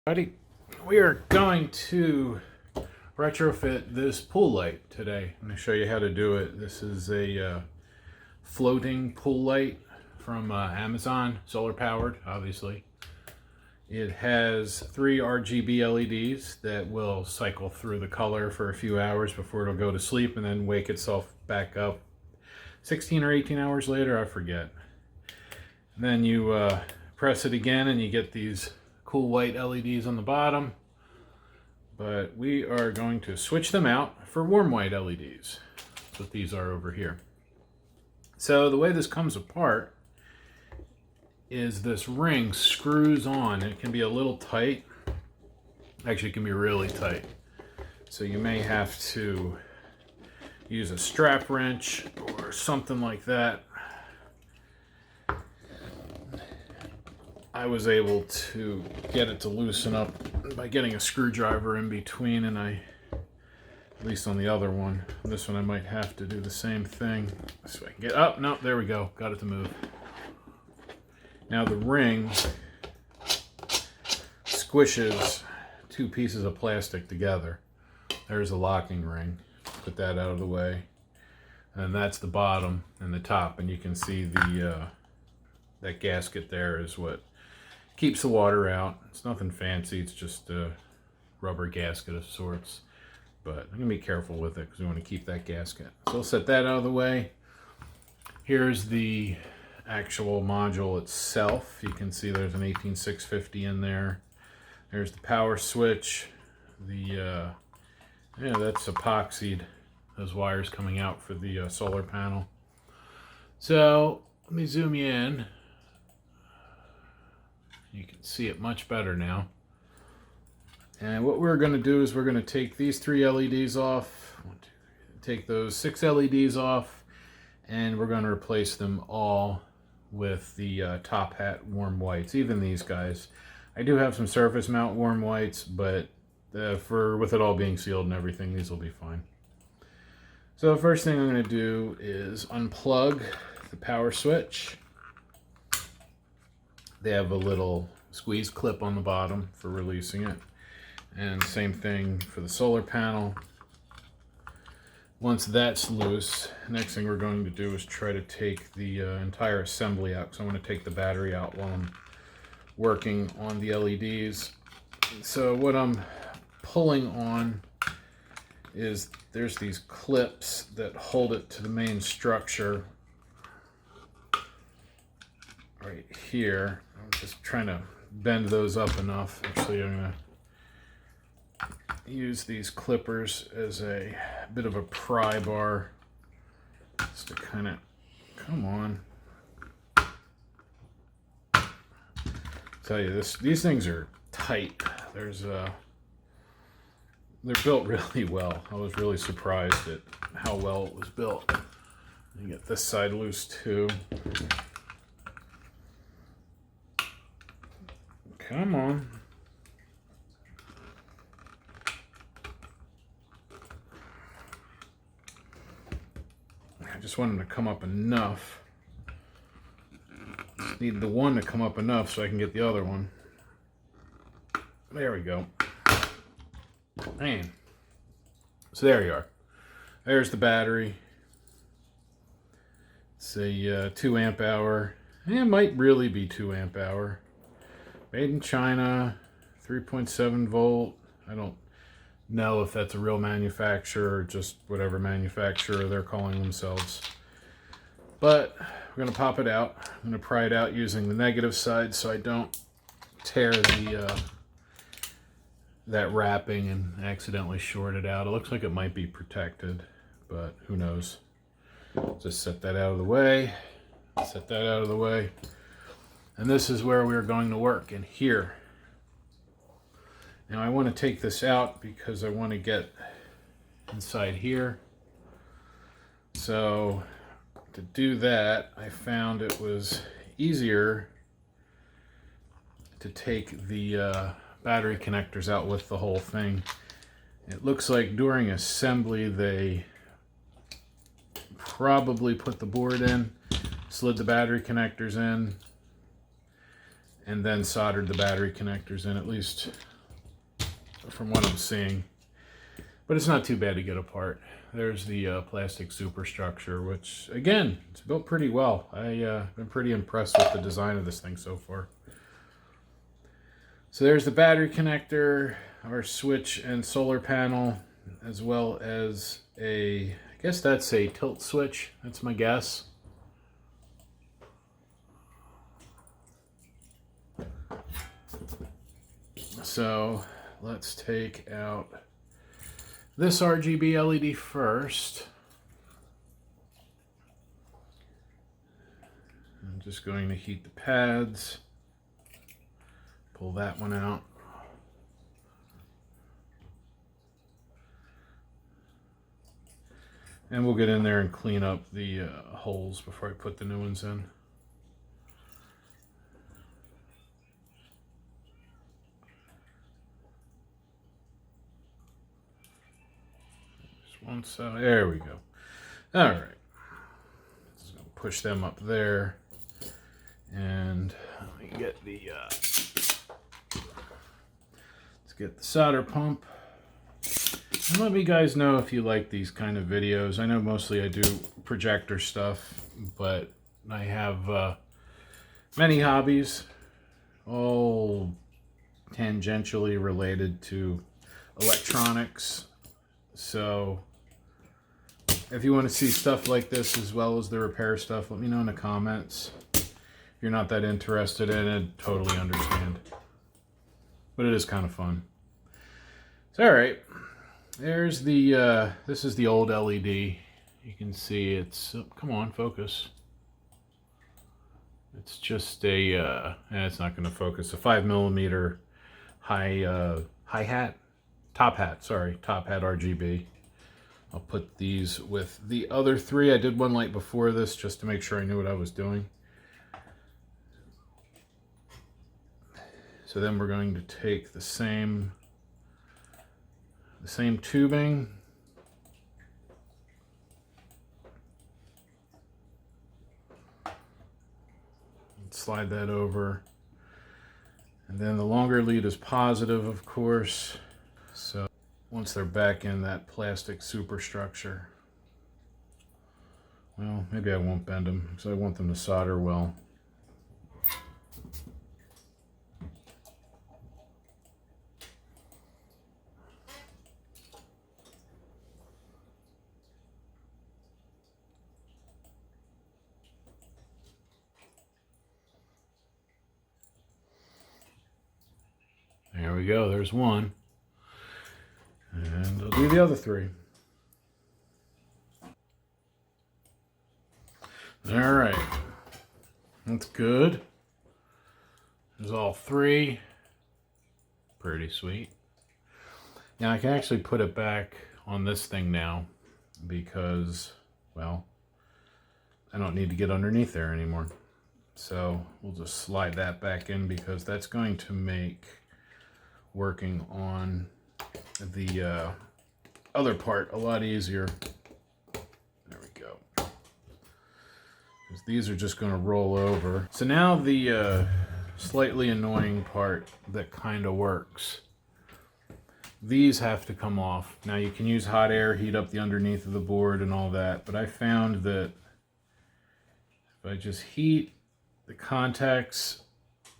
Buddy, we are going to retrofit this pool light today. I'm going to show you how to do it. This is a floating pool light from Amazon, solar powered, obviously. It has 3 RGB LEDs that will cycle through the color for a few hours before it'll go to sleep and then wake itself back up 16 or 18 hours later, I forget. And then you press it again and you get these cool white LEDs on the bottom, but we are going to switch them out for warm white LEDs. That's what these are over here. So the way this comes apart is this ring screws on. It can be a little tight. Actually, it can be really tight. So you may have to use a strap wrench or something like that. I was able to get it to loosen up by getting a screwdriver in between, and at least on the other one. This one I might have to do the same thing. So I can get up. No, there we go. Got it to move. Now the ring squishes 2 pieces of plastic together. There's a locking ring. Put that out of the way. And that's the bottom and the top, and you can see the that gasket there is what keeps the water out. It's nothing fancy, it's just a rubber gasket of sorts. But I'm going to be careful with it because we want to keep that gasket. So I'll set that out of the way. Here's the actual module itself. You can see there's an 18650 in there. There's the power switch. Yeah, that's epoxied, those wires coming out for the solar panel. So let me zoom you in. You can see it much better now. And what we're going to do is we're going to take these 3 LEDs off, take those 6 LEDs off, and we're going to replace them all with the top hat warm whites, even these guys. I do have some surface mount warm whites, but with it all being sealed and everything, these will be fine. So the first thing I'm going to do is unplug the power switch. They have a little squeeze clip on the bottom for releasing it. And same thing for the solar panel. Once that's loose, next thing we're going to do is try to take the entire assembly out. So I'm going to take the battery out while I'm working on the LEDs. So what I'm pulling on is there's these clips that hold it to the main structure right here. I'm just trying to bend those up enough. Actually, I'm going to use these clippers as a bit of a pry bar just to kind of, come on. Tell you this, these things are tight. They're built really well. I was really surprised at how well it was built. You get this side loose too. Come on. I just want them to come up enough. Need the one to come up enough so I can get the other one. There we go. Man. So there you are. There's the battery. It's a 2 amp hour. It might really be 2 amp hour. Made in China, 3.7 volt. I don't know if that's a real manufacturer or just whatever manufacturer they're calling themselves. But we're going to pop it out. I'm going to pry it out using the negative side so I don't tear that wrapping and accidentally short it out. It looks like it might be protected, but who knows. Just set that out of the way. Set that out of the way. And this is where we're going to work, in here. Now I want to take this out because I want to get inside here. So to do that, I found it was easier to take the battery connectors out with the whole thing. It looks like during assembly they probably put the board in, slid the battery connectors in, and then soldered the battery connectors in. At least from what I'm seeing. But it's not too bad to get apart. There's the plastic superstructure, which, again, it's built pretty well. I've been pretty impressed with the design of this thing so far. So there's the battery connector, our switch and solar panel, as well as I guess that's a tilt switch. That's my guess. So let's take out this RGB LED first. I'm just going to heat the pads. Pull that one out. And we'll get in there and clean up the holes before I put the new ones in. Just one side. There we go. All right. Just gonna push them up there. And let me get the let's get the solder pump. And let me guys know if you like these kind of videos. I know mostly I do projector stuff, but I have many hobbies, all tangentially related to electronics. So if you want to see stuff like this as well as the repair stuff, let me know in the comments. If you're not that interested in it, totally understand. But it is kind of fun. So, all right. There's the, this is the old LED. You can see it's, oh, come on, focus. It's just a, it's not going to focus, a 5mm top hat RGB. I'll put these with the other three. I did one light before this just to make sure I knew what I was doing. So then we're going to take the same tubing, and slide that over, and then the longer lead is positive, of course. So once they're back in that plastic superstructure, well, maybe I won't bend them because I want them to solder well. There we go, there's one. And I'll do the other three. All right, that's good. There's all three. Pretty sweet. Now I can actually put it back on this thing now because, well, I don't need to get underneath there anymore. So we'll just slide that back in because that's going to make working on the other part a lot easier. There we go. Because these are just going to roll over. So now the slightly annoying part that kind of works. These have to come off. Now you can use hot air, heat up the underneath of the board and all that, but I found that if I just heat the contacts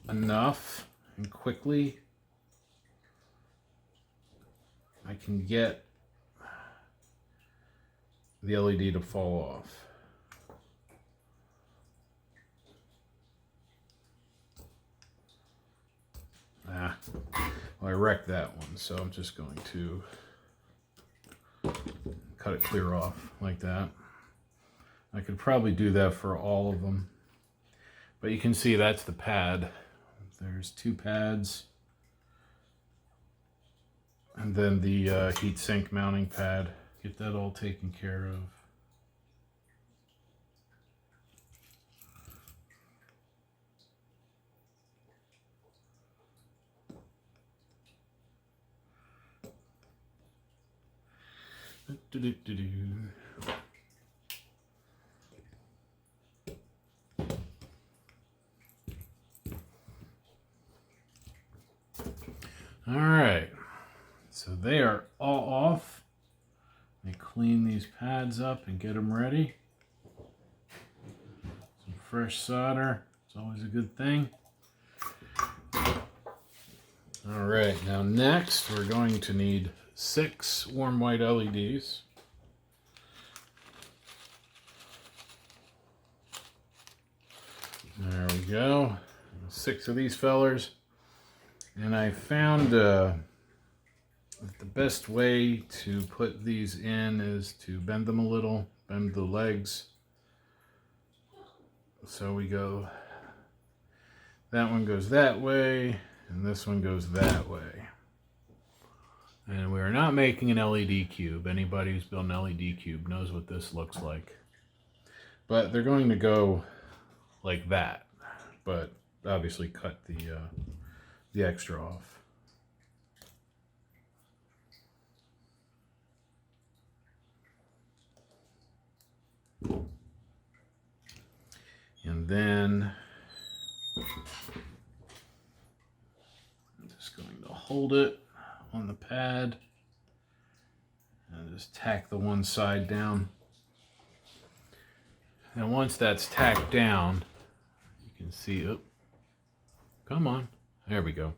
enough and quickly, I can get the LED to fall off. Well, I wrecked that one, so I'm just going to cut it clear off like that. I could probably do that for all of them, but you can see that's the pad. There's two pads, and then the heat sink mounting pad. Get that all taken care of. All right, So they are all off. I clean these pads up and get them ready. Some fresh solder, it's always a good thing. All right, now next we're going to need 6 warm white LEDs. There we go, 6 of these fellers. And I found that the best way to put these in is to bend them a little, bend the legs. So we go, that one goes that way, and this one goes that way. And we're not making an LED cube. Anybody who's built an LED cube knows what this looks like. But they're going to go like that, but obviously cut the extra off. And then I'm just going to hold it on the pad and just tack the one side down. And once that's tacked down, you can see, oh, come on, there we go.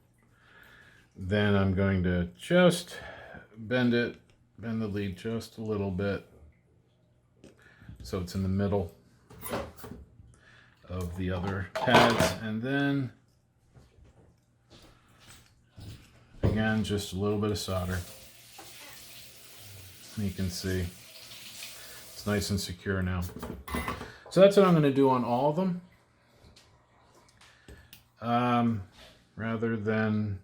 Then I'm going to just bend the lead just a little bit so it's in the middle of the other pads, and then again just a little bit of solder. You can see it's nice and secure now. So that's what I'm going to do on all of them. Rather than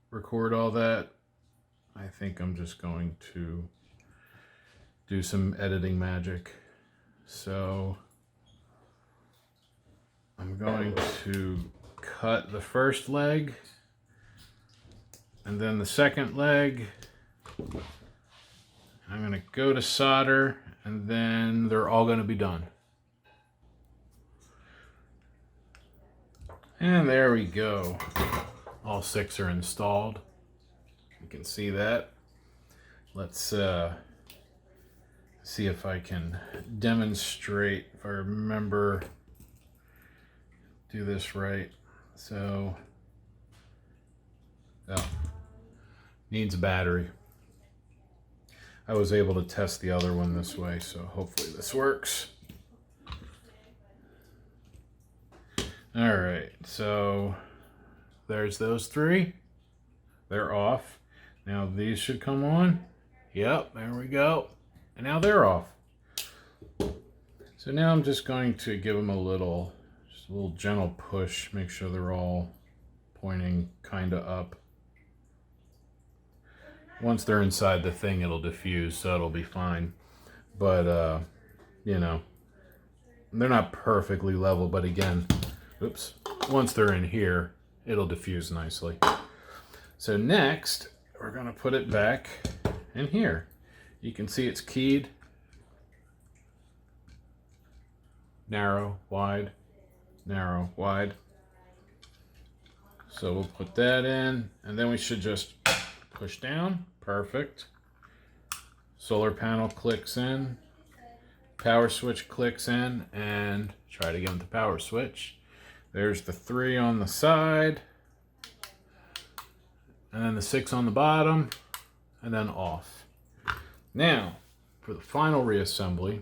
record all that, I think I'm just going to do some editing magic. So I'm going to cut the first leg and then the second leg. I'm going to go to solder, and then they're all going to be done. And there we go. All 6 are installed. You can see that. Let's see if I can demonstrate, if I remember, do this right. So, oh, needs a battery. I was able to test the other one this way, so hopefully this works. All right, so there's those 3. They're off. Now these should come on. Yep, there we go. And now they're off. So now I'm just going to give them a little gentle push, make sure they're all pointing kind of up. Once they're inside the thing, it'll diffuse, so it'll be fine. But, you know, they're not perfectly level, but again, oops, once they're in here, it'll diffuse nicely. So next, we're going to put it back in here. You can see it's keyed. Narrow, wide, narrow, wide. So we'll put that in, and then we should just push down. Perfect. Solar panel clicks in. Power switch clicks in, and try it again with the power switch. There's the 3 on the side, and then the 6 on the bottom, and then off. Now, for the final reassembly,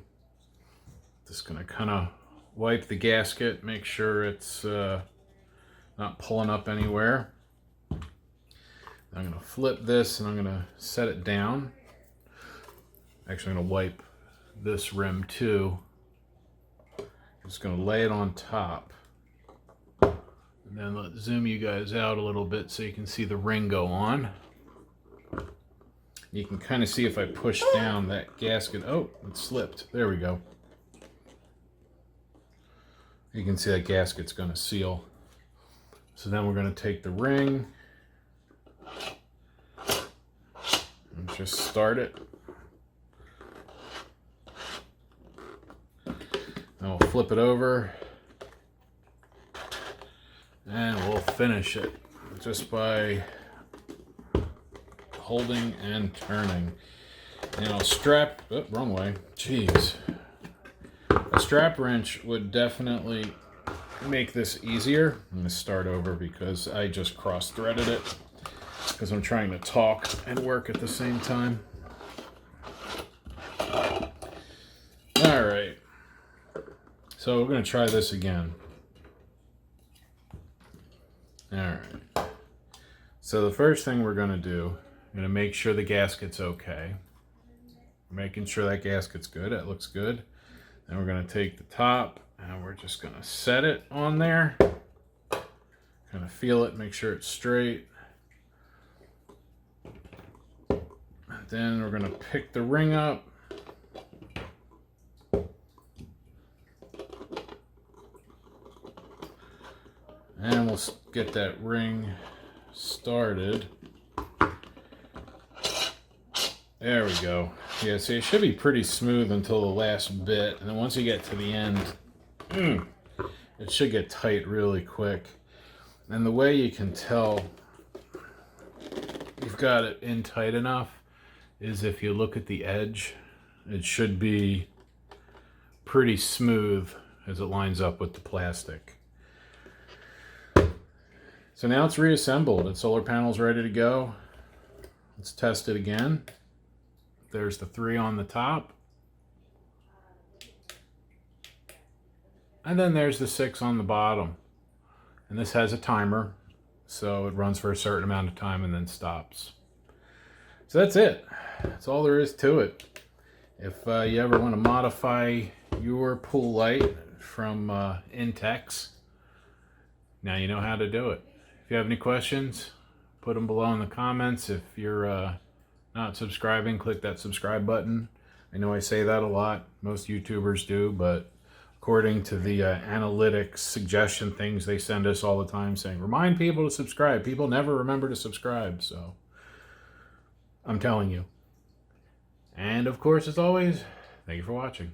just gonna kind of wipe the gasket, make sure it's not pulling up anywhere. I'm gonna flip this and I'm gonna set it down. Actually, I'm gonna wipe this rim too. I'm just gonna lay it on top. And then let's zoom you guys out a little bit so you can see the ring go on. You can kind of see if I push down that gasket. Oh, it slipped. There we go. You can see that gasket's gonna seal. So then we're gonna take the ring and just start it. Then we'll flip it over and we'll finish it just by holding and turning. Now wrong way. Jeez. A strap wrench would definitely make this easier. I'm going to start over because I just cross-threaded it because I'm trying to talk and work at the same time. All right. So we're going to try this again. All right. So the first thing we're going to do, I'm going to make sure the gasket's okay. Making sure that gasket's good. That looks good. Then we're going to take the top and we're just going to set it on there. Kind of feel it, make sure it's straight. And then we're going to pick the ring up. And we'll get that ring started. There we go. Yeah, see, it should be pretty smooth until the last bit. And then once you get to the end, it should get tight really quick. And the way you can tell you've got it in tight enough is if you look at the edge, it should be pretty smooth as it lines up with the plastic. So now it's reassembled. The solar panel's ready to go. Let's test it again. There's the 3 on the top. And then there's the 6 on the bottom. And this has a timer, so it runs for a certain amount of time and then stops. So that's it. That's all there is to it. If you ever want to modify your pool light from Intex, now you know how to do it. If you have any questions, put them below in the comments. If you're not subscribing, click that subscribe button. I know I say that a lot. Most YouTubers do, but according to the analytics suggestion things they send us all the time saying, remind people to subscribe. People never remember to subscribe, so I'm telling you. And of course, as always, thank you for watching.